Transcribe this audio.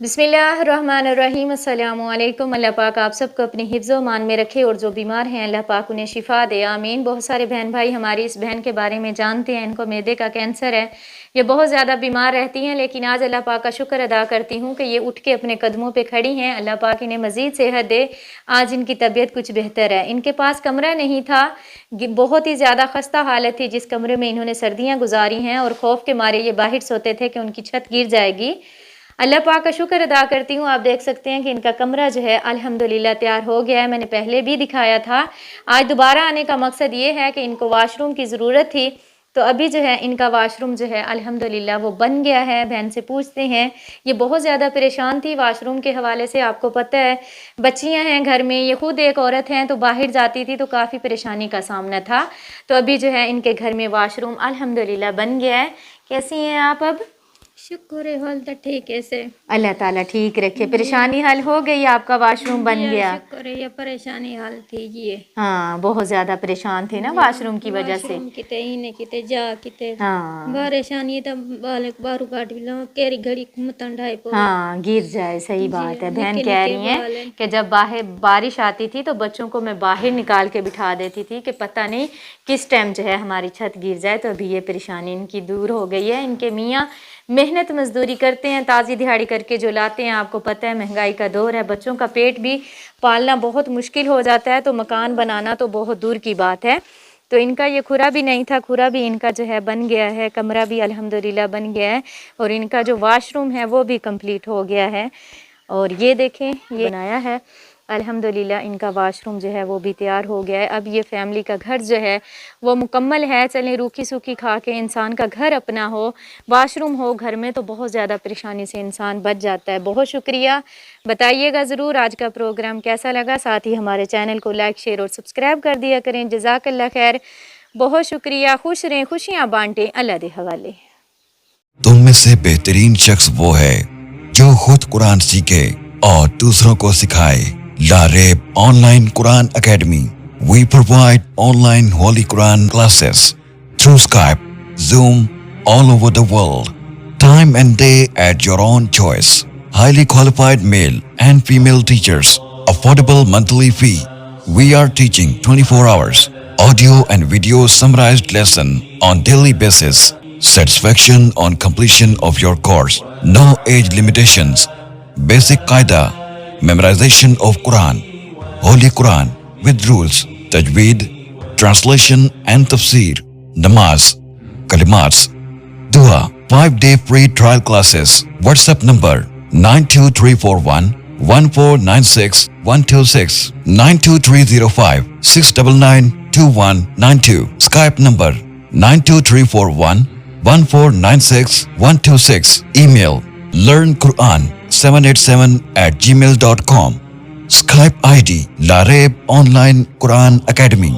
बिस्मिल्लाहिर्रहमानिर्रहीम। अस्सलामु अलैकुम। अल्लाह पाक आप सबको अपने हिफ्ज़ व मान में रखे और जो बीमार हैं अल्लाह पाक उन्हें शिफा दे, आमीन। बहुत सारे बहन भाई हमारी इस बहन के बारे में जानते हैं, इनको मैदे का कैंसर है, ये बहुत ज़्यादा बीमार रहती हैं, लेकिन आज अल्लाह पाक का शुक्र अदा करती हूँ कि ये उठ के अपने कदमों पे खड़ी हैं। अल्लाह पाक इन्हें मज़ीद सेहत दे। आज इनकी तबीयत कुछ बेहतर है। इनके पास कमरा नहीं था, बहुत ही ज़्यादा खस्ता हालत थी जिस कमरे में इन्होंने सर्दियाँ गुजारी हैं, और खौफ के मारे ये बाहर सोते थे कि उनकी छत गिर जाएगी। अल्लाह पाक का शुक्र अदा करती हूँ। आप देख सकते हैं कि इनका कमरा जो है अल्हम्दुलिल्लाह तैयार हो गया है। मैंने पहले भी दिखाया था। आज दोबारा आने का मकसद ये है कि इनको वाशरूम की ज़रूरत थी, तो अभी जो है इनका वाशरूम जो है अल्हम्दुलिल्लाह वो बन गया है। बहन से पूछते हैं, ये बहुत ज़्यादा परेशान थी वाशरूम के हवाले से। आपको पता है बच्चियां हैं घर में, ये खुद एक औरत हैं, तो बाहर जाती थी तो काफ़ी परेशानी का सामना था। तो अभी जो है इनके घर में वाशरूम अल्हम्दुलिल्लाह बन गया है। कैसी हैं आप अब? शुक्र है, हाल तो ठीक है से। अल्लाह ताला ठीक रखे। परेशानी हल हो गई, आपका वाशरूम बन गया? शुक्र है, ये परेशानी हल थी ये। हाँ, बहुत ज्यादा परेशान थे ना वाशरूम की वजह से। किते इने किते जा किते हाँ परेशानी तो बालक बारू काट बिलो केरी घड़ी घुमतन ढाई पो। हाँ, गिर जाए। सही बात है। बहन कह रही हैं कि जब बाहर बारिश आती थी तो बच्चों को मैं बाहर निकाल के बिठा देती थी कि पता नहीं किस टाइम जो है हमारी छत गिर जाए। तो अभी ये परेशानी इनकी दूर हो गई है। इनके मियाँ मेहनत मजदूरी करते हैं, ताज़ी दिहाड़ी करके जो लाते हैं। आपको पता है महंगाई का दौर है, बच्चों का पेट भी पालना बहुत मुश्किल हो जाता है, तो मकान बनाना तो बहुत दूर की बात है। तो इनका ये खुरा भी नहीं था, खुरा भी इनका जो है बन गया है, कमरा भी अल्हम्दुलिल्लाह बन गया है, और इनका जो वाशरूम है वो भी कंप्लीट हो गया है। और ये देखें, ये बनाया है अल्हम्दुलिल्लाह। इनका वाशरूम जो है वो भी तैयार हो गया है। अब ये फैमिली का घर जो है वो मुकम्मल है। चलें, रूखी सूखी खा के इंसान का घर अपना हो, वाशरूम हो घर में, तो बहुत ज़्यादा परेशानी से इंसान बच जाता है। बहुत शुक्रिया। बताइएगा ज़रूर आज का प्रोग्राम कैसा लगा। साथ ही हमारे चैनल को लाइक शेयर और सब्सक्राइब कर दिया करें। जज़ाकल्लाह खैर। बहुत शुक्रिया। खुश रहें, खुशियाँ बांटें। अल्लाह दे हवाले। तुम में से बेहतरीन शख्स वो है जो खुद कुरान सीखे और दूसरों को सिखाए। Rahe Online Quran Academy. We provide online Holy Quran classes through Skype, Zoom, all over the world. Time and day at your own choice. Highly qualified male and female teachers. Affordable monthly fee. We are teaching 24 hours. Audio and video summarized lesson on daily basis. Satisfaction on completion of your course. No age limitations. Basic Qaida. Memorization of Quran, Holy Quran with rules, Tajweed, translation and tafsir, namaz, kalimats, dua, 5-day free trial classes. WhatsApp number 92341 1496126 92305 6992192. Skype number 92341 1496126. Email learnquran787@gmail.com. Skype ID Rahe Online Quran Academy.